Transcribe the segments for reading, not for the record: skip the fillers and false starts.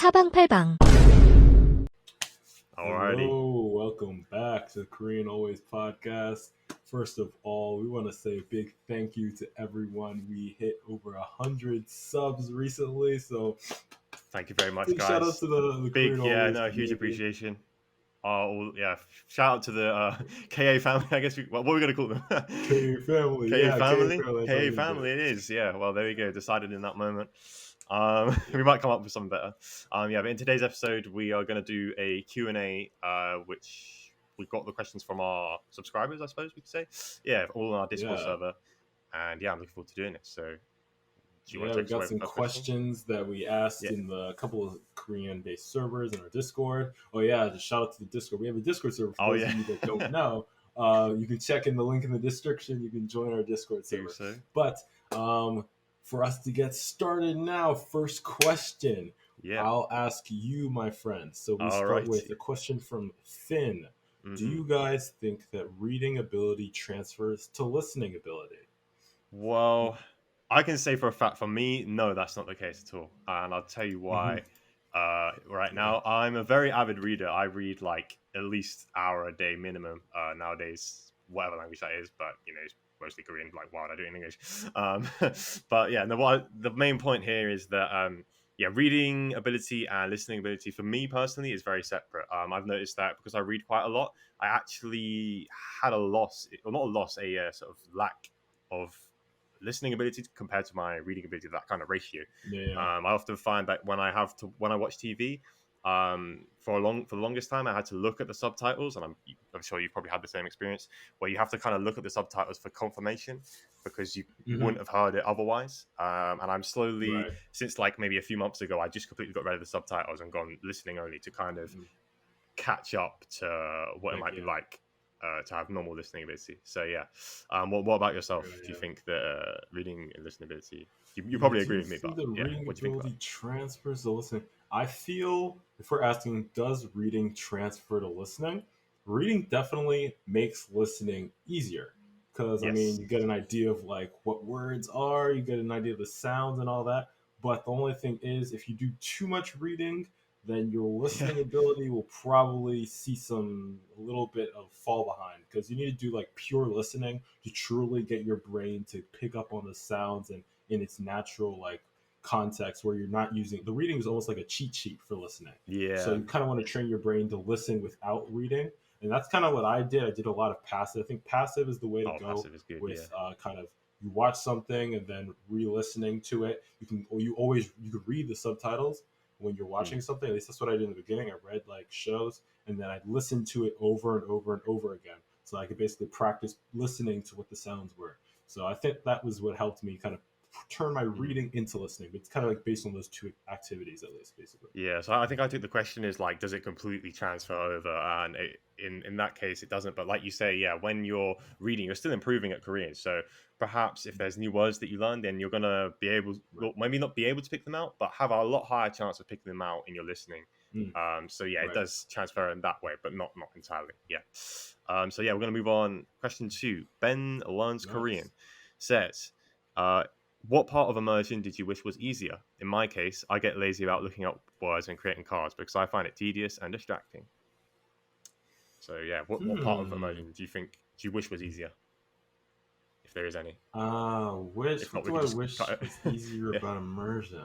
사방팔방. Alrighty. Hello, welcome back to the Korean Always podcast. First of all, we want to say a big thank you to everyone. We hit over 100 subs recently, so Thank you very much, big guys. shout out to the Big, Korean Always huge community. appreciation. Shout out to the KA family. I guess what are we gonna call them? KA family, KA family. that's KA really family. good. It is. Yeah. Well, there we go. Decided in that moment. We might come up with something better. But in today's episode, we are going to do a Q&A, which we got the questions from our subscribers, I suppose we could say. Yeah, all on our Discord server. And I'm looking forward to doing it. So, we got some questions that we asked in the couple of Korean-based servers in our Discord. Oh yeah, just shout out to the Discord. We have a Discord server for those of you that don't know. You can check in the link in the description. You can join our Discord server. So. But for us to get started now, first question. Yeah. I'll ask you, my friend. So we start with a question from Finn. Mm-hmm. Do you guys think that reading ability transfers to listening ability? Well, I can say for a fact, for me, no, that's not the case at all. And I'll tell you why. Right now, I'm a very avid reader. I read like at least an hour a day minimum nowadays, whatever language that is. But, it's mostly Korean, like why would I do it in English? But yeah, the main point here is that, reading ability and listening ability for me personally is very separate. I've noticed that because I read quite a lot, I actually had a sort of lack of listening ability compared to my reading ability, that kind of ratio. I often find that when I watch TV, for the longest time I had to look at the subtitles, and I'm sure you've probably had the same experience where you have to kind of look at the subtitles for confirmation because you wouldn't have heard it otherwise. And I'm slowly, since like maybe a few months ago, I just completely got rid of the subtitles and gone listening only to kind of catch up to what it might be like to have normal listening ability. So what about yourself? Do you think that reading and listening ability? You probably agree with me, but reading what do you think ability transfers to listening? I feel if we're asking, does reading transfer to listening? Reading definitely makes listening easier because you get an idea of like what words are, you get an idea of the sounds and all that. But the only thing is, if you do too much reading, then your listening ability will probably see a little bit of fall behind because you need to do like pure listening to truly get your brain to pick up on the sounds and in its natural like context where you're not using the reading is almost like a cheat sheet for listening. So you kind of want to train your brain to listen without reading. And that's kind of what I did. I did a lot of passive. I think passive is the way to go with kind of you watch something and then re-listening to it. You could read the subtitles when you're watching something. At least that's what I did in the beginning. I read like shows and then I'd listen to it over and over and over again. So I could basically practice listening to what the sounds were. So I think that was what helped me kind of turn my reading into listening. But it's kind of like based on those two activities at least, basically. Yeah, so I think the question is like, does it completely transfer over? And in that case, it doesn't. But like you say, when you're reading, you're still improving at Korean. So perhaps if there's new words that you learn, then you're going to be able, maybe not be able to pick them out, but have a lot higher chance of picking them out in your listening. It does transfer in that way, but not entirely. We're going to move on. Question 2. Ben learns Korean. Says, what part of immersion did you wish was easier? In my case, I get lazy about looking up words and creating cards because I find it tedious and distracting. So what part of immersion do you wish was easier? If there is any. What do I wish was easier about immersion?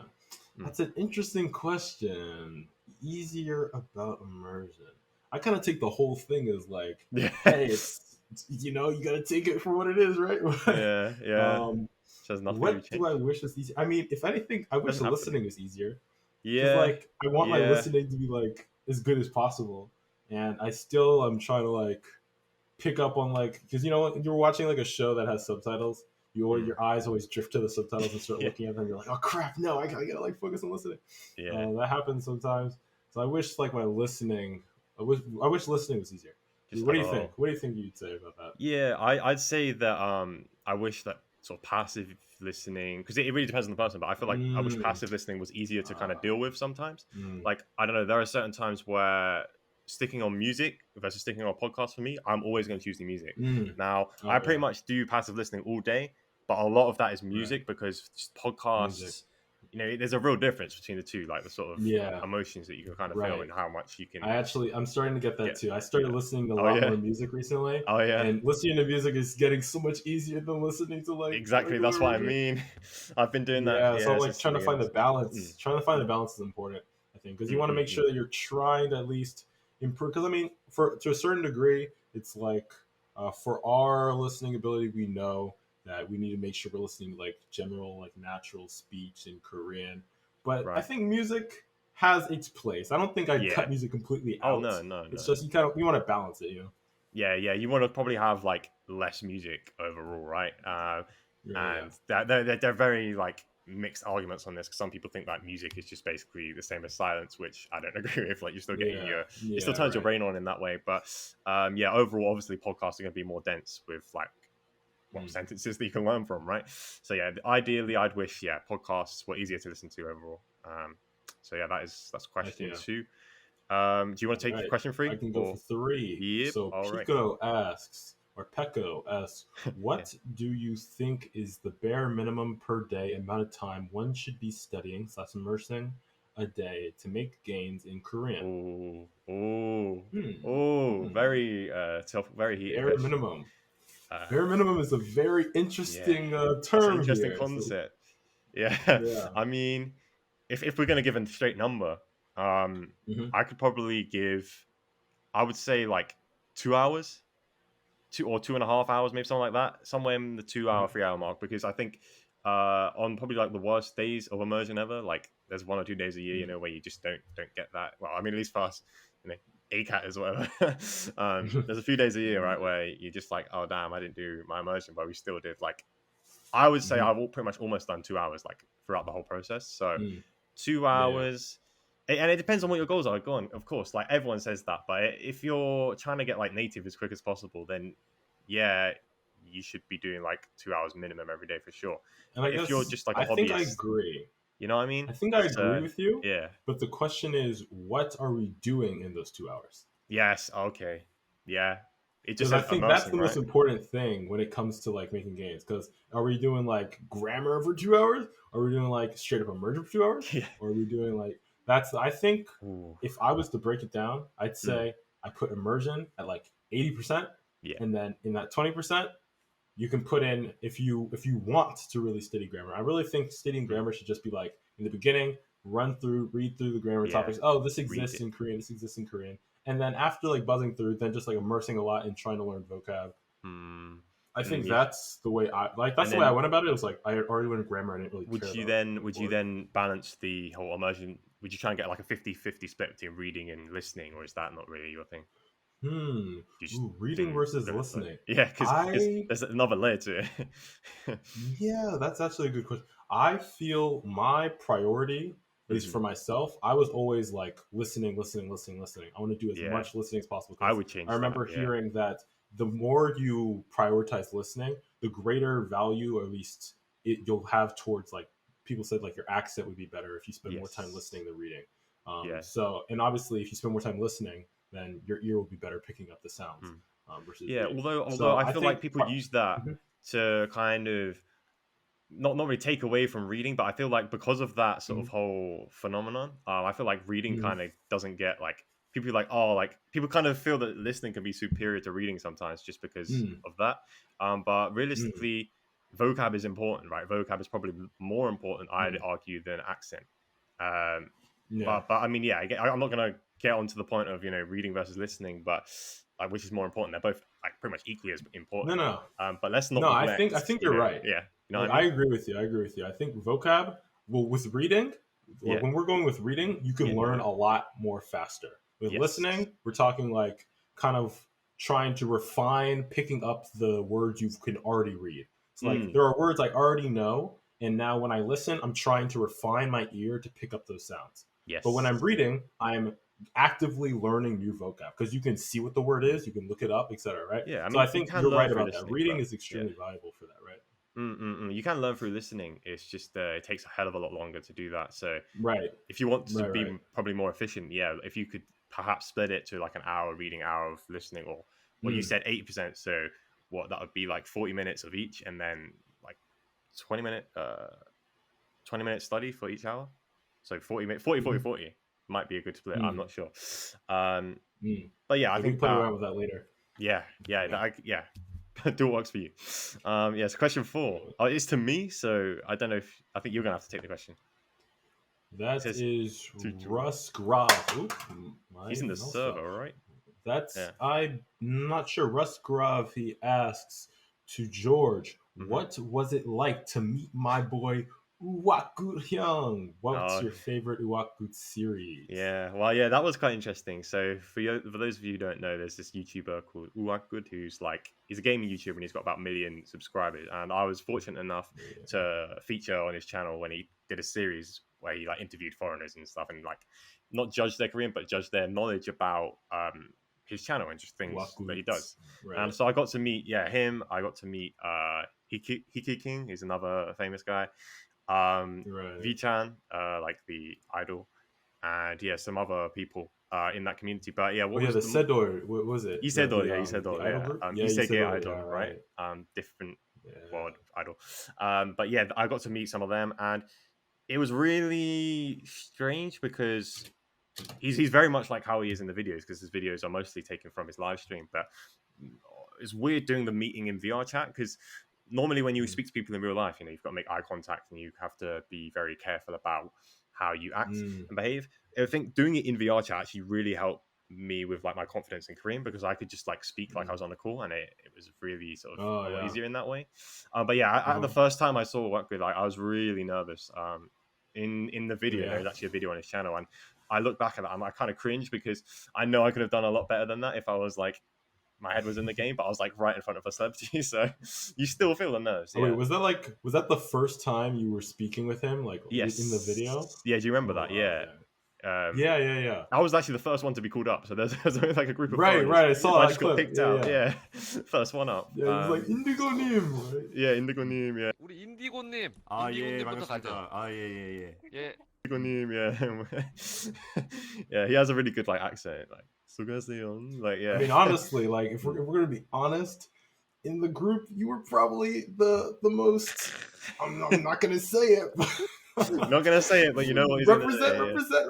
That's an interesting question. Easier about immersion. I kind of take the whole thing as like, hey, it's you got to take it for what it is, right? What do I wish was easier? I mean, if anything, I wish the listening was easier. Like, I want my listening to be like as good as possible, and I'm trying to like pick up on like because you're watching like a show that has subtitles. Your eyes always drift to the subtitles and start looking at them. You're like, oh crap, no, I gotta like focus on listening. That happens sometimes. So I wish like my listening. I wish listening was easier. What do you think? What do you think you'd say about that? I'd say that I wish that sort of passive listening, because it really depends on the person, but I feel like I wish passive listening was easier to kind of deal with sometimes. Like, I don't know, there are certain times where sticking on music versus sticking on a podcast for me, I'm always going to choose the music. Now, I pretty much do passive listening all day, but a lot of that is music because just podcasts, there's a real difference between the two, like the sort of Yeah, emotions that you can kind of feel right. and how much you can I'm starting to get that get. too. I started Yeah. listening to a Oh lot yeah. more music recently, Oh yeah. and listening to music is getting so much easier than listening to like Exactly. That's regular what I reading. mean. I've been doing that, Yeah, so I'm like since the trying to find beginning. the Mm, balance. Trying to find the mm, balance is important, I think, because you mm, want to mm, make mm. sure that you're trying to at least improve. Because I mean, for to a certain degree, it's like for our listening ability, we know that we need to make sure we're listening to like general, like natural speech in Korean. But I Right. think music has its place. I don't think I'd Yeah. cut music completely Oh out. no, no, It's no. just you want to balance it, you know. Yeah, yeah. You want to probably have like less music overall, right? Yeah, yeah, And they're very like mixed arguments on this because some people think that music is just basically the same as silence, which I don't agree with. Like you're still getting yeah, it still yeah. turns your Right. brain on in that way. But yeah, overall, obviously, podcasts are going to be more dense with like Mm. sentences that you can learn from, right? So yeah, ideally, I'd wish podcasts were easier to listen to overall. So yeah, that's question Yeah. two. Do you want to All take right, question I three can go for or? three. Yep. So All right. Pico asks, or Pecco asks, Yeah. what do you think is the bare minimum per day amount of time one should be studying slash immersing a day to make gains in Korean? Oh, oh, Hmm. oh, Hmm. very tough, very heated Bare question. minimum. Uh, Bare minimum is a very yeah, interesting that's an term interesting here. So concept. Yeah, yeah. I mean, if we're gonna give a straight number, Hmm. I could probably give, I would say like 2 hours, 2 or 2.5 hours, maybe something like that, somewhere in the 2 hour, Hmm. 3 hour mark. Because I think on probably like the worst days of immersion ever, like there's 1 or 2 days a year, where you just don't get that. Well, I mean, at least for us, you know, ACAT is whatever. There's a few days a year, right, where you're just like, oh damn, I didn't do my immersion, but we still did. Like, I would say Hmm. I've pretty much almost done 2 hours, like throughout the whole process. So Hmm. two Yeah. hours. And it depends on what your goals are. Go on, of course. Like everyone says that, but if you're trying to get like native as quick as possible, then yeah, you should be doing like 2 hours minimum every day for sure. And I But if you're guess just like a I think I hobbyist, agree. you know what I mean? I think I agree So with you, yeah, but the question is, what are we doing in those 2 hours? yes, okay, yeah. It just Because I says think that's immersing, the most right? important thing when it comes to like making games. Because are we doing like grammar for 2 hours? Are we doing like straight up immersion for 2 hours? Yeah. Or are we doing like that's? I think Ooh. if I was to break it down, I'd Mm. say I put immersion at like 80%, Yeah. and then in that 20%, you can put in if you want to really study grammar. I really think studying Mm. grammar should just be like in the beginning, read through the grammar Yeah. topics. Oh, this Read exists it. in Korean. This exists in Korean. And then after like buzzing through, then just like immersing a lot and trying to learn vocab. Mm. I Mm, think yeah. that's the way I like. That's And the way I then went about it. It was like I already learned grammar. I didn't really care about the would you word. then balance the whole immersion? Would you try and get like a 50-50 split between reading and listening, or is that not really your thing? Hmm. You just Ooh, reading do versus go flow. listening. Yeah, because I there's another layer to it. Yeah, that's actually a good question. I feel my priority, at least Hmm. for myself, I was always like listening, listening, listening, listening. I want to do as Yeah, much listening as possible I because would I change that. remember Yeah. hearing that the more you prioritize listening, the greater value, or at least you'll have towards like people said like your accent would be better if you spend more time Yes. listening than reading. Yeah. So, and obviously, if you spend more time listening, then your ear will be better picking up the sounds Mm. versus Yeah. reading. Although So I I feel like think, people use that Mhm. to kind of not really take away from reading, but I feel like because of that sort of Mhm. whole phenomenon, I feel like reading Mhm. kind of doesn't get like people like, oh, like people kind of feel that listening can be superior to reading sometimes just because Mhm. of that. But Mhm. realistically, vocab is important, right? Vocab is probably more important, I'd Mhm. argue, than accent. Um, Yeah. but I mean, yeah, I'm not gonna get onto the point of reading versus listening, but like which is more important? They're both like pretty much equally as No, important. no, But let's not no. I neglect, think you're right. yeah, you know what Like I I mean? agree with you. I agree with you. I think vocab. Well, with reading, Yeah, when we're going with reading, you yeah, can no, learn yeah. a lot more faster. With Yes. listening, we're talking like kind of trying to refine picking up the words you can already read. It's like Mm, there are words I already know, and now when I listen, I'm trying to refine my ear to pick up those sounds. But when yes. I'm reading, I'm actively learning new vocab because you can see what the word Mm. is, you can look it up, etc. Right? Yeah, I So I mean, you think can you're learn right through about that. listening, Reading but is yeah. extremely valuable for that, right? You can learn through listening. It's just it takes a hell of a lot longer to do that. So Right, if you want to right, be right. probably more efficient, yeah, if you could perhaps split it to like an hour reading, hour of listening, or well, you Mm, said 80%, so what that would be like 40 minutes of each, and then like 20 minute, 20-minute study for each hour. So 40 Mm-hmm. 40 might be a good split. I'm Mm. not sure. Mm. But yeah, I We can think play that around with that later. yeah, yeah. Do what works for you. Yeah, so question 4. Uh, Oh, it's to me, so I don't know if I think you're gonna have to take the question. It That says is to Russ Grave. Oop, he's my in the mouse fell. server, right? That's Yeah. I'm not sure. Russ Grave, he asks to George, Mm-hmm. what was it like to meet my boy Uwaku Hyung? What's Oh, your favorite Uwaku series? yeah. Well, yeah, that was quite interesting. So for those of you who don't know, there's this YouTuber called Uwakgood who's like he's a gaming YouTuber and he's got about 1 million subscribers. And I was fortunate enough Yeah. to feature on his channel when he did a series where he like interviewed foreigners and stuff and like not judge their Korean but judge their knowledge about his channel and just things that he Uwaku, does. right? So I got to meet him. I got to meet Hiki King, who's another famous guy. Right. V-chan, like the idol, and yeah, some other people in that community. But yeah, Oh what yeah, was the the Sedor. What was it? Isedol? Yeah, The Isedol. idol Yeah, group. Yeah, Isege Isedol. Yeah, idol, right? right. Different Yeah. world idol. But yeah, I got to meet some of them, and it was really strange because he's very much like how he is in the videos because his videos are mostly taken from his live stream. But it's weird doing the meeting in VR chat because normally when you Mm. speak to people in real life, you've got to make eye contact and you have to be very careful about how you act Mm. and behave. I think doing it in VR chat actually really helped me with like my confidence in Korean because I could just like speak like I Mm. was on the call and it was really sort of Oh a lot yeah. easier in that way. But yeah, the Uh-huh. first time I saw Work With, like, I was really nervous. In the video, Yeah. there's actually a video on his channel, and I look back at that and I kind of cringe because I know I could have done a lot better than that if I was like my head was in the game, but I was like right in front of a celebrity, so you still feel the nerves. Oh wait, Yeah. was that the first time you were speaking with him, like in the video? Yes. Yeah. Do you remember Oh that? wow, Yeah. yeah, Um, yeah, yeah, yeah. I was actually the first one to be called up, so there's only like a group of Right, foreigners. right. I saw I that just got clip. picked Yeah, out. yeah, Yeah, first one up. yeah. It was like Indigo Nim, right? Yeah, Indigo님. Yeah. 우리 인디고님, 예, 인디고님부터 가죠. 반갑습니다. 예. 예, Indigo님, yeah. Yeah, he has a really good like accent, like 수고하세요. Like, I yeah. mean, honestly, like if we're gonna be honest, in the group, you were probably the most. I'm not gonna say it. Not gonna say it, but you know what? He's in represent, there, yeah.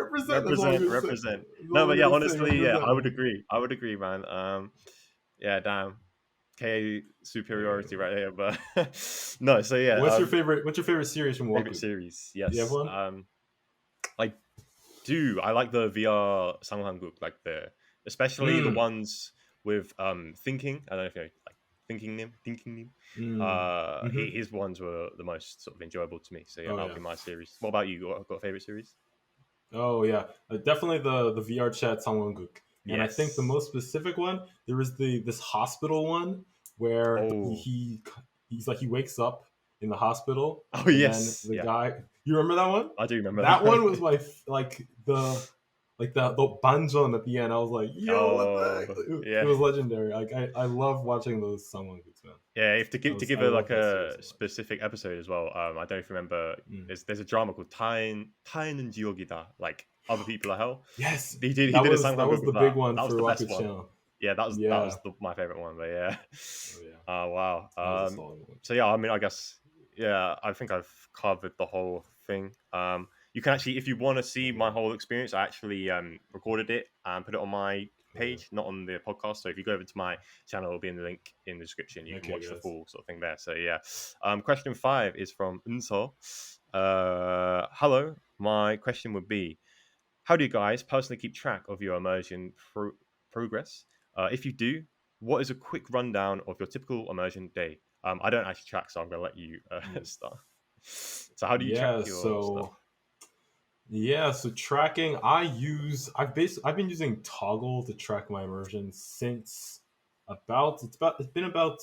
represent. That's all I'm gonna say. Represent. That's No, all but I'm yeah, gonna say. honestly, yeah, Represent. I would agree, man. Yeah, damn, K superiority right here, but no. So yeah, What's your favorite? What's your favorite series from favorite Waku? series? Do you have Yes, one? I like the VR Sanghanguk, like especially the ones with thinking. I don't know if you know like thinking nim. Mm-hmm. His ones were the most sort of enjoyable to me. So yeah, Oh that'll yeah. be my series. What about you? Got a favorite series? Oh yeah, definitely the VR chat Sangwon-guk. And I think the Yes. most specific one, there was this hospital one where Oh. he's like he wakes up in the hospital, Oh and yes. then the Yeah. guy. You remember that one? I do remember That one was my the banjon at the end. I was like, yo, what the Oh, heck? yeah. It was legendary. Like I love watching those Sangwon-guks, man. Yeah, if to I give it love like that series a so much. specific episode as well. I don't know if you remember. Mm. There's a drama called Tainen and Jiogida, like Other People Are Hell. Yes, He did a that song was with the big one That was for the best Waku one. channel. Yeah, that was Yeah. my favorite one. But yeah. Oh yeah, Oh wow. that was a solid one. So yeah, I mean, I guess I think I've covered the whole thing. You can actually, if you want to see my whole experience, I actually recorded it and put it on my page, not on the podcast. So if you go over to my channel, it'll be in the link in the description. You can watch the full sort of thing there. So yeah. Question 5 is from Unso. Hello. My question would be, how do you guys personally keep track of your immersion progress? If you do, what is a quick rundown of your typical immersion day? I don't actually track, so I'm going to let you start. So how do you track your stuff? Yeah, so tracking, I've been using Toggle to track my immersion since it's been about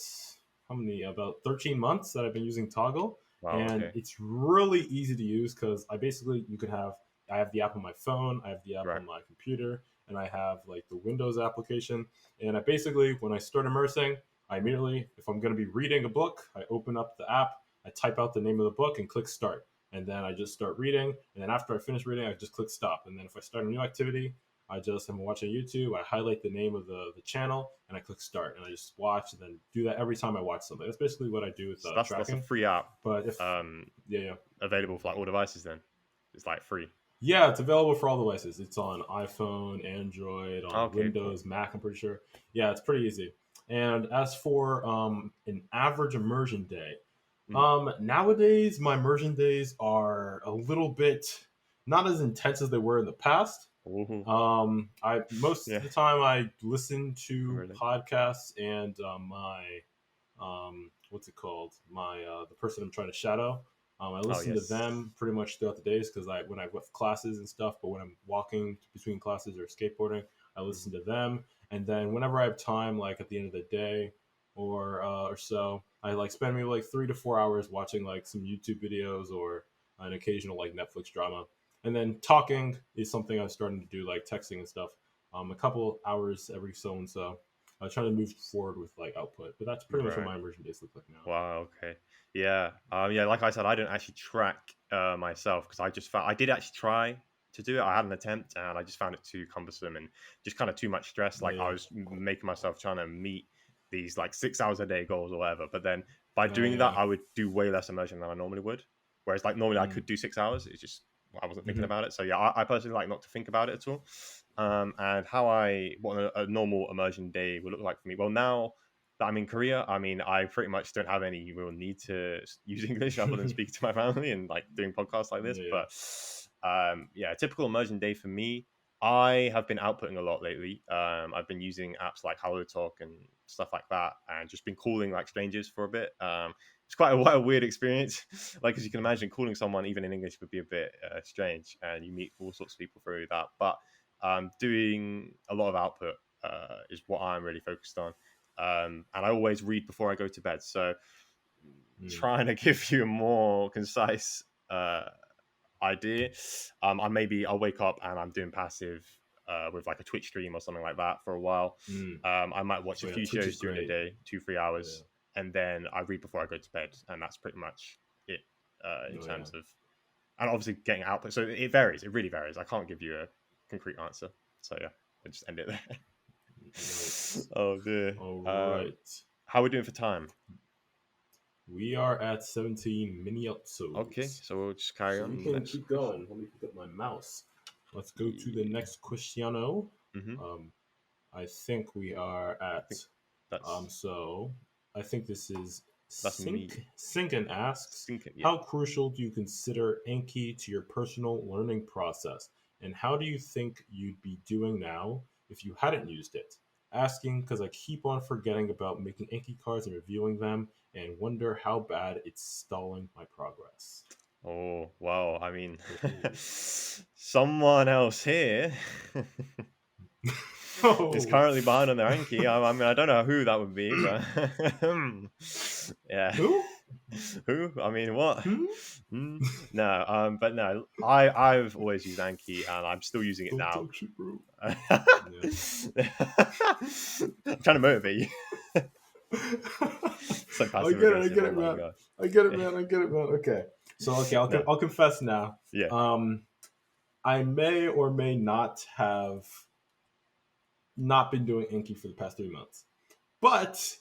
how many about 13 months that I've been using Toggle. Wow, And okay. it's really easy to use because I have the app on my phone, I have the app Right. on my computer, and I have like the Windows application. And I basically, when I start immersing, I immediately, if I'm going to be reading a book, I open up the app, I type out the name of the book and click start. And then I just start reading. And then after I finish reading, I just click stop. And then if I start a new activity, I just am watching YouTube. I highlight the name of the channel and I click start and I just watch and then do that every time I watch something. That's basically what I do with So that's a tracking. free app. But if yeah, Available for like all devices. Then it's like free. yeah, it's available for all devices. It's on iPhone, Android, on Okay, cool. Windows, Mac. I'm pretty sure. Yeah, it's pretty easy. And as for an average immersion day, Mm. nowadays my immersion days are a little bit not as intense as they were in the past. Ooh. I most of Yeah. the time I listen to Really. podcasts and my what's it called? My the person I'm trying to shadow. I Oh listen to yes. them pretty much throughout the days because when I have classes and stuff, but when I'm walking between classes or skateboarding, I Mm. listen to them. And then whenever I have time, like at the end of the day or so, I like spend maybe like 3 to 4 hours watching like some YouTube videos or an occasional like Netflix drama. And then talking is something I'm starting to do, like texting and stuff. A couple hours every so and so. I try to move forward with like output, but that's pretty much what Right. my immersion days look like now. Wow. Okay. Yeah. Yeah. Like I said, I don't actually track myself because I just found I did actually try to do it. I had an attempt and I just found it too cumbersome and just kind of too much stress. Like I Yeah. was making myself trying to meet these like 6 hours a day goals or whatever. But then by Oh doing that, yeah. I would do way less immersion than I normally would. Whereas like normally I Mm. could do 6 hours. It's just I wasn't thinking Mm-hmm. about it. So yeah, I personally like not to think about it at all. And what a normal immersion day would look like for me. Well, now that I'm in Korea, I mean, I pretty much don't have any real need to use English other than speaking to my family and like doing podcasts like this. Yeah. But yeah, a typical immersion day for me. I have been outputting a lot lately. I've been using apps like HelloTalk and stuff like that, and just been calling like strangers for a bit. It's quite a weird experience. Like as you can imagine, calling someone even in English would be a bit strange, and you meet all sorts of people through that. But doing a lot of output is what I'm really focused on. And I always read before I go to bed. So Mm. trying to give you a more concise idea, I'll wake up and I'm doing passive with like a Twitch stream or something like that for a while. Mm. I might watch a Oh yeah, few Twitch is shows during the great. day, 2 3 hours, Yeah. and then I read before I go to bed, and that's pretty much it in Oh yeah. terms of and obviously getting output. So it varies. It really varies. I can't give you a concrete answer. So yeah, I'll just end it there. Right. Oh dear. All right. How are we doing for time? We are at 17 mini Okay, episodes. so we'll just carry So we on. The can next keep question. going. Let me pick up my mouse. Let's go to the next questiono. Mm-hmm. Um, I think we are I at think that's so I think this is me. Sinkin asks, Thinking, yeah. how crucial do you consider Anki to your personal learning process? And how do you think you'd be doing now if you hadn't used it? Asking because I keep on forgetting about making Anki cards and reviewing them and wonder how bad it's stalling my progress. Oh wow! I mean, Ooh. someone else here is Oh, currently behind on their Anki. I mean, I don't know who that would be, but yeah, who? who? I mean, what? Hmm? Hmm? No, but no, I've always used Anki, and I'm still using it Don't now. talk shit, bro. I'm Yeah. trying to motivate you. So I passive get it. I aggressive. get Oh it, my man. god. I get it, man. I get it, man. Okay. So, okay, No. I'll confess now. Yeah. I may or may not have not been doing Anki for the past 3 months, but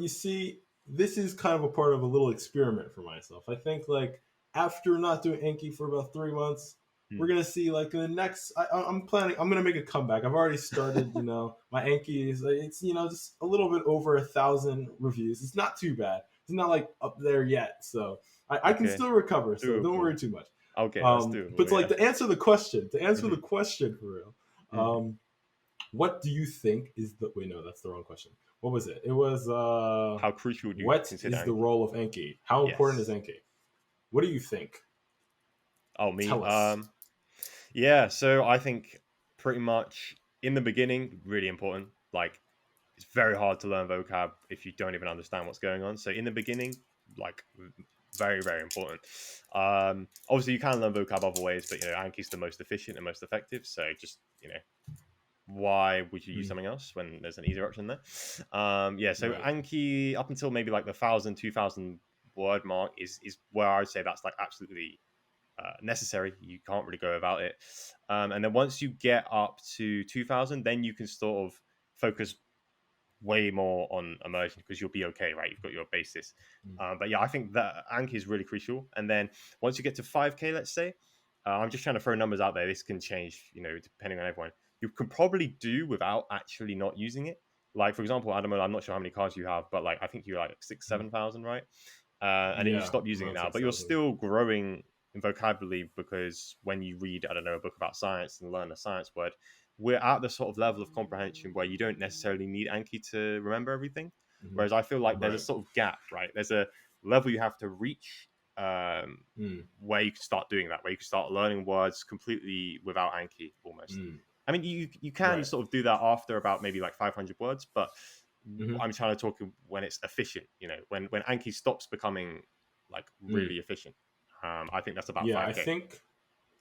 you see, this is kind of a part of a little experiment for myself. I think like after not doing Anki for about 3 months, we're Hmm. gonna see like in the next. I'm planning. I'm gonna make a comeback. I've already started. My Anki is it's just a little bit over 1,000 reviews. It's not too bad. It's not like up there yet. So I can Okay. still recover. So don't Doable. worry too much. Okay, that's But doable. like Yeah. to answer the question, Hmm. for real. Hmm. What do you think is the wait? No, that's the wrong question. What was it? It was How crucial do you what consider is the Anki? role of Enki? How important is Yes. Enki? What do you think? Oh, me. Tell us. Yeah. So I think pretty much in the beginning, really important. Like it's very hard to learn vocab if you don't even understand what's going on. So in the beginning, like very very important. Obviously you can learn vocab other ways, but Anki's the most efficient and most effective. So just why would you use Mm, something else when there's an easier option there? Yeah, so right. Anki up until maybe like the 1,000 2,000 word mark is where I would say that's like absolutely necessary. You can't really go without it. And then once you get up to 2000, then you can sort of focus way more on immersion because you'll be okay, right? You've got your basis. Mm. But yeah, I think that Anki is really crucial. And then once you get to 5K, let's say, I'm just trying to throw numbers out there. This can change, depending on everyone. You can probably do without actually not using it. Like, for example, Adam, I'm not sure how many cars you have, but like I think you're like 6, 7,000, right? And then you Yeah, stop using it around now, six but you're thousand. still growing in vocabulary because when you read, I don't know, a book about science and learn a science word, we're at the sort of level of comprehension where you don't necessarily need Anki to remember everything. Mm-hmm. Whereas I feel like there's a Right. sort of gap, right? There's a level you have to reach Mm. where you can start doing that, where you can start learning words completely without Anki almost. Mm. I mean, you can Right. sort of do that after about maybe like 500 words, but Mm-hmm. I'm trying to talk when it's efficient, when Anki stops becoming like Mm. really efficient. I think that's about Yeah, 5K.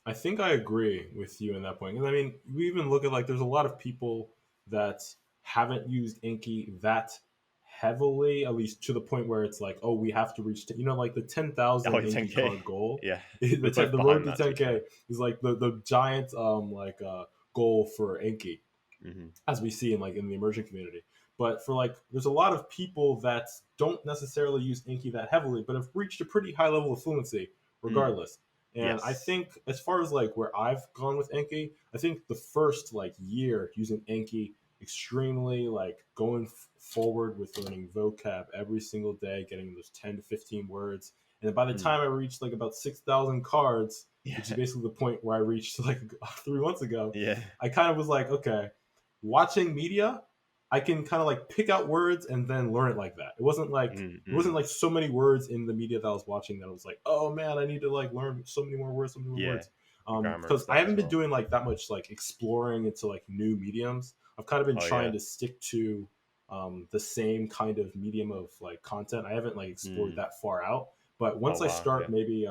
I think I agree with you in that point. Because I mean, we even look at like there's a lot of people that haven't used Inky that heavily, at least to the point where it's like, oh, we have to reach, like the Oh, 10,000 the Inky 10K. card goal. Yeah, we're The both road behind to that, to be fair. 10K is like the giant goal for Inky, Hmm. as we see in the immersion community. But for like, there's a lot of people that don't necessarily use Inky that heavily, but have reached a pretty high level of fluency Mm. regardless. And I Yes. think as far as like where I've gone with Enki, I think the first like year using Enki, extremely like going forward with learning vocab every single day, getting those 10 to 15 words. And then by the Mm. time I reached like about 6,000 cards, which is Yeah. basically the point where I reached like 3 months ago, Yeah. I kind of was like, okay, watching media, I can kind of like pick out words and then learn it like that. Mm, It wasn't mm. like so many words in the media that I was watching that I was like, oh man, I need to like learn so many more words, so many more Yeah. words. Grammar and Because I stuff haven't as been well. doing like that much like exploring into like new mediums. I've kind of been Oh trying yeah. to stick to the same kind of medium of like content. I haven't like explored Mm. that far out. But Oh once I wow. start Yeah. maybe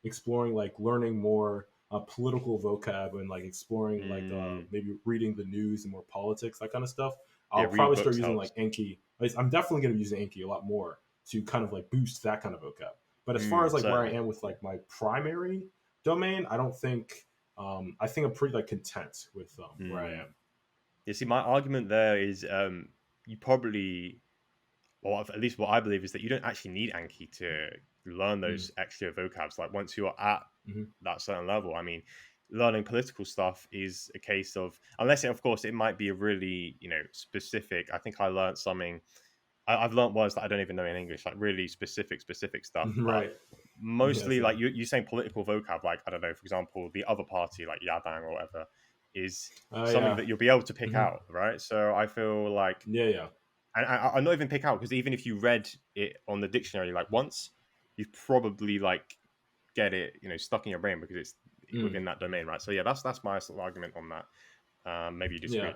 exploring like learning more political vocab and like exploring like Mm. maybe reading the news and more politics, that kind of stuff, Yeah. I'll Reading probably start books using helps. like Enki. I'm definitely going to be using Enki a lot more to kind of like boost that kind of vocab. But as far as like where I Certainly. am with like my primary domain, I don't think I think I'm pretty like content with where I Mm. am. You see, my argument there is you probably, or at least what I believe is that you don't actually need Anki to learn Mm, those extra vocabs. Like once you're at hmm that certain level, I mean, learning political stuff is a case of, unless of course it might be a really specific. I think I learned something. I've learned words that I don't even know in English, like really specific stuff. But right. Yeah. mostly, like Same. you saying political vocab, like I don't know, for example, the other party, like Yadang or whatever, is Oh something yeah. that you'll be able to pick hmm out, right? So I feel like, Yeah. Yeah. and I'm not even pick out because even if you read it on the dictionary like once, you probably like get it, stuck in your brain because it's Mm, within that domain, right? So yeah, that's my sort of argument on that. Maybe you yeah. disagree.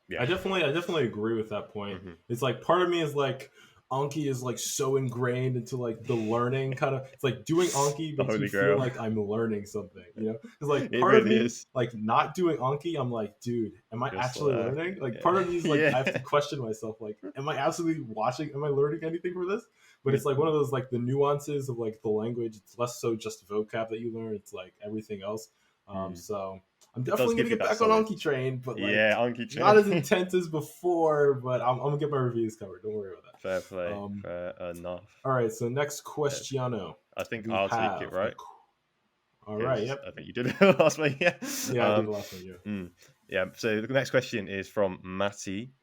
Yeah. I definitely agree with that point. Hmm. It's like part of me is like Anki is like so ingrained into like the learning kind of. It's like doing Anki The makes me Holy feel Grail. like I'm learning something, you know? Because like It part of really me is. like not doing Anki, I'm like, dude, am I Just actually learning? Like part of me is like I have to yeah. question myself, like, am I absolutely watching? Am I learning anything from this? But it's like one Mhm. of those like the nuances of like the language. It's less so just vocab that you learn. It's like everything else. Mm. So I'm It does definitely gonna give you get that back on solid. Anki train, but Yeah, like Anki not chain. as intense as before. But I'm gonna get my reviews covered. Don't worry about Fair that. play. Fair enough. All right. So next Yeah. questiono I think we I'll take it, have. right? All right. Because Yep. I think you did it last week. Yeah. Yeah, I did Um, the last one. Yeah. mm, yeah. So the next question is from Matty.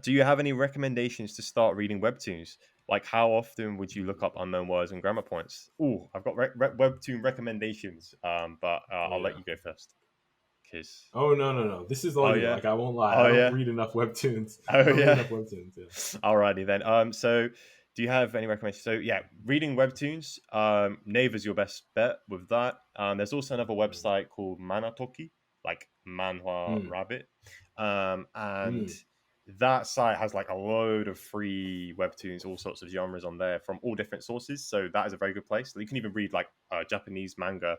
Do you have any recommendations to start reading webtoons? Like, how often would you look up unknown words and grammar points? Oh, I've got webtoon recommendations. But Oh I'll let yeah. you go first. Cause Oh no no no! This is oh on me. yeah, Like I won't lie. oh I don't yeah, read enough webtoons. I oh don't read yeah. enough webtoons. Yeah. Alrighty then. So do you have any recommendations? So yeah, reading webtoons. Naver's your best bet with that. There's also another website called Manatoki, like Manhwa Mm, Rabbit. And mm, that site has like a load of free webtoons, all sorts of genres on there from all different sources. So that is a very good place. You can even read like Japanese manga,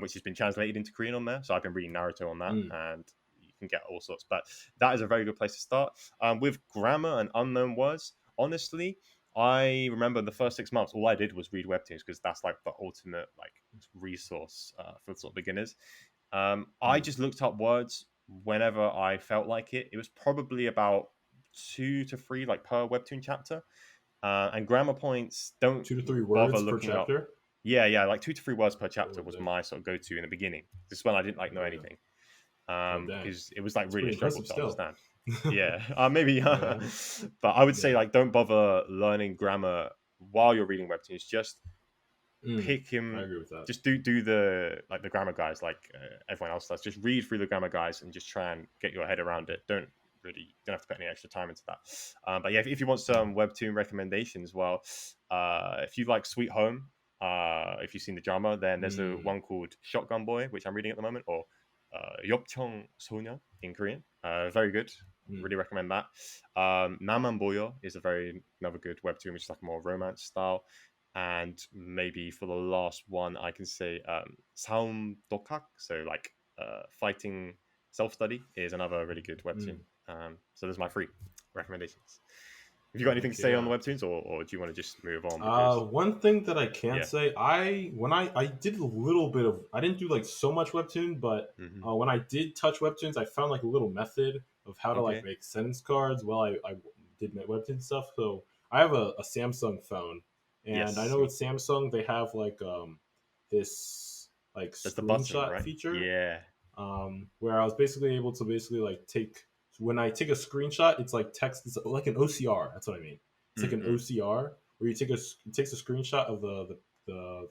which has been translated into Korean on there. So I've been reading Naruto on that, mm, and you can get all sorts. But that is a very good place to start. With grammar and unknown words, honestly, I remember the first 6 months, all I did was read webtoons because that's like the ultimate like resource for sort of beginners. I Mm. just looked up words whenever I felt like it. It was probably about 2 to 3 like per webtoon chapter. And grammar points, don't 2 to 3 bother words per looking up. chapter. Yeah, like 2 to 3 words per chapter Oh was dang. my sort of go-to in the beginning. This is when I didn't like know Oh yeah. anything, Oh dang. because it was like It's really pretty a struggle impressive to still. understand. Yeah, maybe, Yeah. but I would say Yeah. like don't bother learning grammar while you're reading webtoons. Just Mm. pick I him. agree with that. Just do the like the grammar guys like everyone else does. Just read through the grammar guys and just try and get your head around it. Don't have to put any extra time into that. But yeah, if you want Mm. some webtoon recommendations, well, if you like Sweet Home, if you've seen the drama, then there's the Mm. one called Shotgun Boy, which I'm reading at the moment, or Yopcheong Sonya in Korean. Very good. Mm. Really recommend that. Naman Boyo is another good webtoon, which is like more romance style. And maybe for the last one, I can say Saum Dokak, so like fighting self study is another really good webtoon. Mm. So there's my 3 recommendations. Have you got anything Heck to say on the yeah. webtoons, or do you want to just move on? Because One thing that I can yeah, say, I did a little bit of, I didn't do like so much webtoon, but hmm when I did touch webtoons, I found like a little method of how to like okay, make sentence cards while I did my webtoon stuff. So I have a Samsung phone, and I yes, know with Samsung they have like this like there's the button, screenshot right? feature, Yeah. where I was basically able to basically like take, when I take a screenshot, it's like text. It's like an OCR. That's what I mean. It's like an Mm-mm. OCR where you take it takes a screenshot of the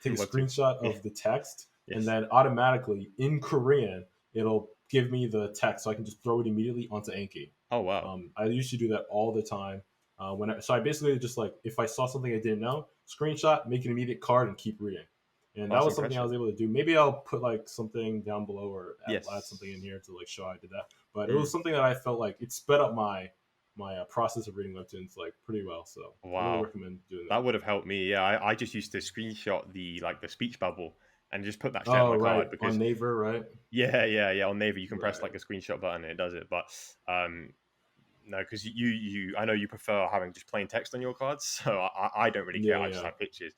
take a Webtoon. screenshot Yeah. of the text, and Yes. then automatically in Korean it'll give me the text, so I can just throw it immediately onto Anki. Oh wow. I used to do that all the time. So I basically just like, if I saw something I didn't know, screenshot, make an immediate card, and keep reading. And Oh, that that's was something I impressive. was able to do. Maybe I'll put like something down below, or add something in Yes. here to like show I did that. But it was Mm. something that I felt like it sped up my process of reading webtoons like pretty well. So I really Wow. recommend doing That that. would have helped me. Yeah, I just used to screenshot the speech bubble and just put that straight on Oh my card right, because on Naver, right? yeah. On Navy, you can press Right. like a screenshot button and it does it. But um, no, because I know you prefer having just plain text on your cards, so I don't really care. Yeah, I just yeah, have pictures.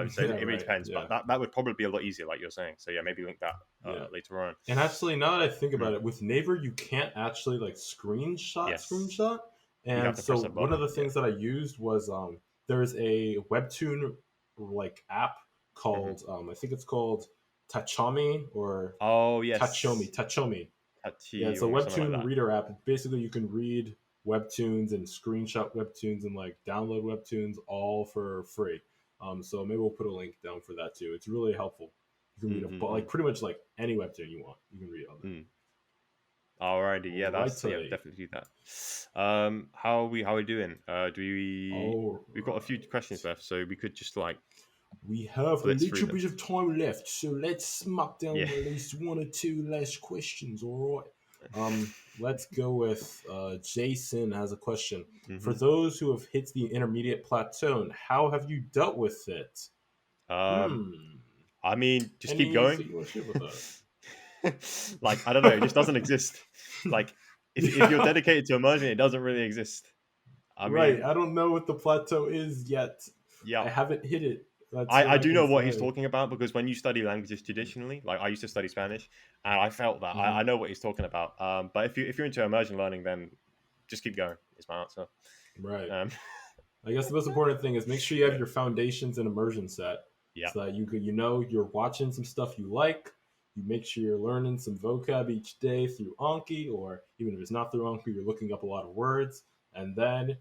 So yeah. it really Right. depends. Yeah, But that would probably be a lot easier, like you're saying. So yeah, maybe link that yeah. later on. And actually, now that I think Mm. about it, with Naver, you can't actually like Yes, screenshot. you have And to so press a one of button. the Yeah. things that I used was there's a webtoon like app hmm called I think it's called Tachami or Oh Tachomi. yes, Tachomi. Yeah, Tachi it's a or something like webtoon that. reader app. Basically, you can read webtoons and screenshot webtoons and like download webtoons all for free. So maybe we'll put a link down for that too. It's really helpful. You can read like Mm-mm-mm. pretty much like any webtoon you want. You can read on there. Mm. Alrighty, yeah, Alrighty. definitely do that. How are we doing? Do we've got a few Alright. questions left, so we could just like We have a blitz through little them. bit of time left, so let's smack Yeah. down at least one or two last questions, alright? Let's go with Jason has a question. For hmm those who have hit the intermediate plateau, how have you dealt with it? Um, Hmm. I mean, just keep Anything going. you want to share about that? Like I don't know, it just doesn't exist. Like if you're Yeah, dedicated to immersion, it doesn't really exist. I right. mean, I don't know what the plateau is yet. yeah, I haven't hit it. That's what I I do can know what he's say. talking about because when you study languages traditionally, like I used to study Spanish, and I felt that I Mhm. know what he's talking about. But if you're into immersion learning, then just keep going. Is my answer. Right. Um, I guess the most important thing is make sure you have yeah, your foundations and immersion set, yeah, so that you know you're watching some stuff you like. You make sure you're learning some vocab each day through Anki, or even if it's not through Anki, you're looking up a lot of words, and then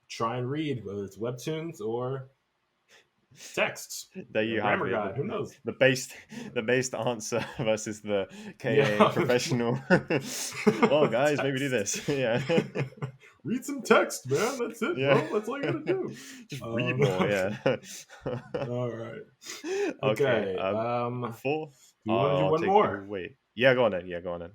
try and read, whether it's webtoons or texts, there you have grammar it. guide. Who knows? The based the based answer versus the KA Yeah, professional. Well, guys, maybe do text. this. Yeah, Read some text, man. That's it, yeah. bro. That's all you gotta do. Just read more. Okay. Yeah. All right. Okay. Okay. Four. Do you want to do I'll one take it more? away. Yeah, go on then. Yeah, go on then.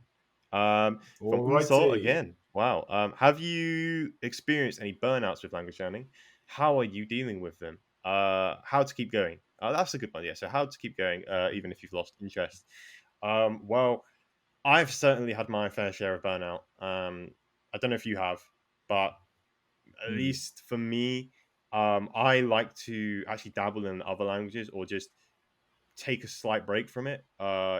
From Unsol Alrighty. again. Wow. Have you experienced any burnouts with language learning? How are you dealing with them? How to keep going? That's a good one. Yeah. So how to keep going, even if you've lost interest. Well, I've certainly had my fair share of burnout. I don't know if you have, but at least for me, I like to actually dabble in other languages or just take a slight break from it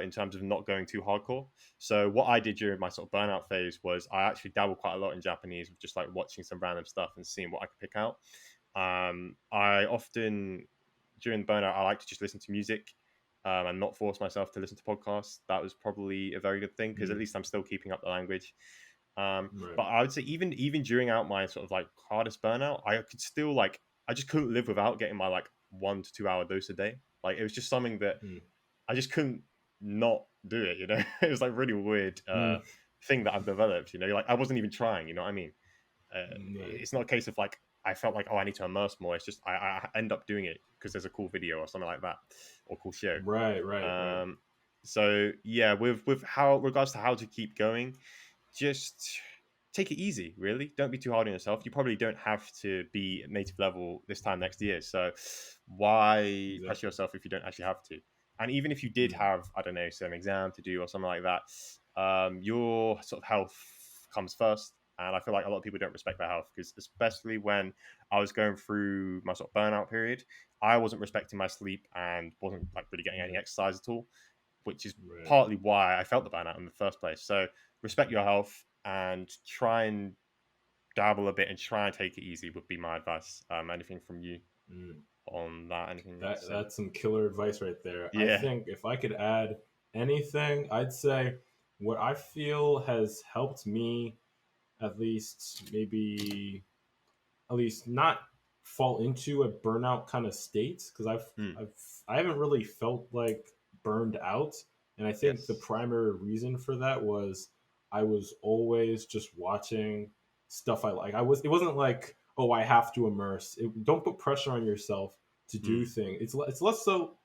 in terms of not going too hardcore. So what I did during my sort of burnout phase was I actually dabbled quite a lot in Japanese, just like watching some random stuff and seeing what I could pick out. I often during burnout I like to just listen to music and not force myself to listen to podcasts. That was probably a very good thing because at least I'm still keeping up the language. Right. But I would say even during out my sort of like hardest burnout, I could still like I just couldn't live without getting my like 1 to 2 hour dose a day. Like it was just something that Mm. I just couldn't not do it. You know, it was like really weird Mm. thing that I've developed. You know, like I wasn't even trying. You know what I mean? Right. It's not a case of like I felt like, oh, I need to immerse more. It's just I end up doing it because there's a cool video or something like that, or cool show. Right. Right. Right. Um, so yeah, with how regards to how to keep going, just take it easy. Really, don't be too hard on yourself. You probably don't have to be at native level this time next year. So why pressure Exactly. yourself if you don't actually have to? And even if you did Mm. have, I don't know, some exam to do or something like that, your sort of health comes first. And I feel like a lot of people don't respect their health because, especially when I was going through my sort of burnout period, I wasn't respecting my sleep and wasn't like really getting any Mm. exercise at all, which is Right. partly why I felt the burnout in the first place. So respect your health and try and dabble a bit and try and take it easy would be my advice. Anything from you Mm. on that? Anything you want to say? That's some killer advice right there. I Yeah. think if I could add anything, I'd say what I feel has helped me at least maybe at least not fall into a burnout kind of state because Mm, I haven't really felt like burned out, and I think the yes. primary reason for that was I was always just watching stuff I like. It wasn't like, oh, I have to immerse. Don't put pressure on yourself to do Mm, things. It's less so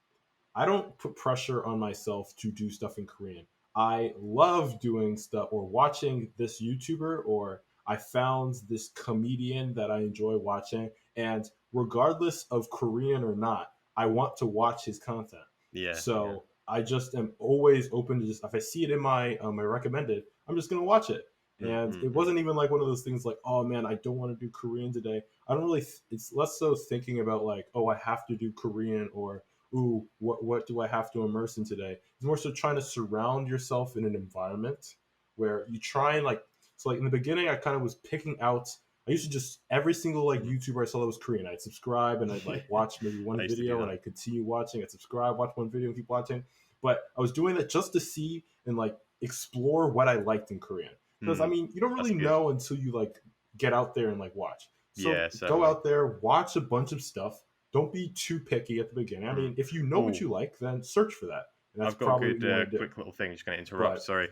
I don't put pressure on myself to do stuff in Korean. I love doing stuff or watching this YouTuber, or I found this comedian that I enjoy watching. And regardless of Korean or not, I want to watch his content. yeah. Yeah. So I just am always open to just, if I see it in my recommended, I'm just going to watch it. Mm, And mm, it mm. wasn't even like one of those things like, oh man, I don't want to do Korean today. I don't really, it's less so thinking about like, oh, I have to do Korean or ooh, what do I have to immerse in today? It's more so trying to surround yourself in an environment where you try and like so like in the beginning I kind of was picking out I used to just every single like Mhm. YouTuber I saw that was Korean, I'd subscribe and I'd like watch maybe I one used to do video and that. I'd continue watching, I'd subscribe, watch one video and keep watching. But I was doing that just to see and like explore what I liked in Korean. Because I Mm, mean, you don't that's really good. know until you like get out there and like watch. So Yeah, go certainly. out there, watch a bunch of stuff, don't be too picky at the beginning. I Mm. mean, if you know what Oh, you like, then search for that, and that's I've got a probably what good you want to do. quick little thing. Just going to interrupt. But Sorry.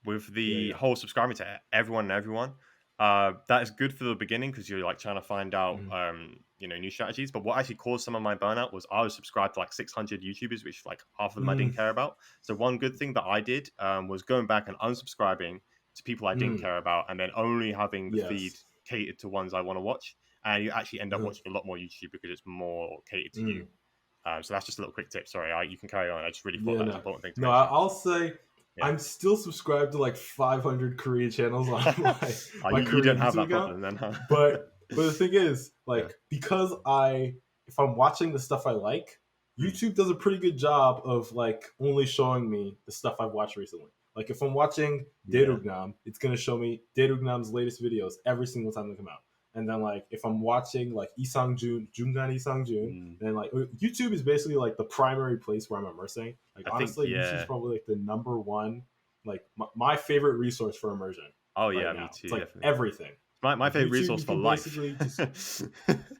With yeah, the yeah, whole subscribing to everyone and everyone, that is good for the beginning because you're like trying to find out, mm, new strategies. But what actually caused some of my burnout was I was subscribed to like 600 YouTubers, which like half of them I mm, didn't care about. So one good thing that I did was going back and unsubscribing to people I didn't mm, care about, and then only having the feed yes, catered to ones I want to watch. And you actually end up uh, watching a lot more YouTube because it's more catered to you. mm, So that's just a little quick tip. Sorry, you can carry on. I just really thought yeah, that was an no, important thing to no. mention. I'll say Yeah. I'm still subscribed to like 500 Korean channels on my You don't Korean have YouTube that account, problem then, huh? but the thing is, Yeah. like, because if I'm watching the stuff I like, Mm. YouTube does a pretty good job of like only showing me the stuff I've watched recently. Like if I'm watching Yeah. Daerugnam, it's gonna show me Daerugnam's latest videos every single time they come out. And then like if I'm watching like Isang Jun, Jungan Isang Jun, Mm. then like YouTube is basically like the primary place where I'm immersing. Like I think, honestly, YouTube is yeah. probably like the number one, like my favorite resource for immersion Oh, right yeah, me now. It's too, like definitely. everything. My Like favorite YouTube, resource you for can life. basically just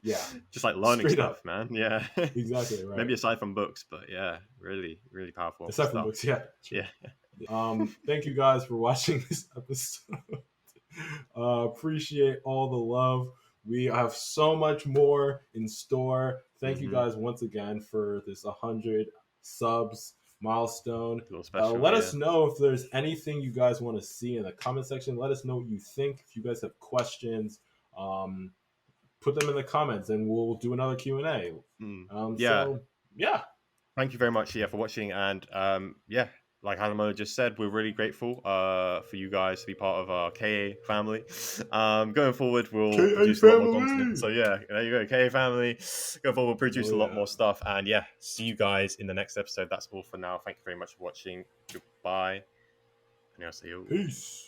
yeah, Just like learning straight up, stuff, man. Yeah. exactly right. Maybe aside from books, but yeah, really, really powerful Aside from stuff. books, yeah, true. Yeah. Thank you guys for watching this episode. Appreciate all the love. We have so much more in store. Thank you Hmm. guys once again for this 100 subs milestone. A little special, Let yeah. us know if there's anything you guys want to see in the comment section. Let us know what you think. If you guys have questions, um, put them in the comments, and we'll do another Q&A. Mm. Yeah. So yeah, Thank you very much, yeah, for watching. And yeah, like Hanamoto just said, we're really grateful for you guys to be part of our KA family. Going forward, we'll KA produce a lot more content. family. So yeah, there you go, KA family. Going forward, we'll produce Oh a lot yeah. more stuff. And yeah, see you guys in the next episode. That's all for now. Thank you very much for watching. Goodbye. 안녕하세요. Peace.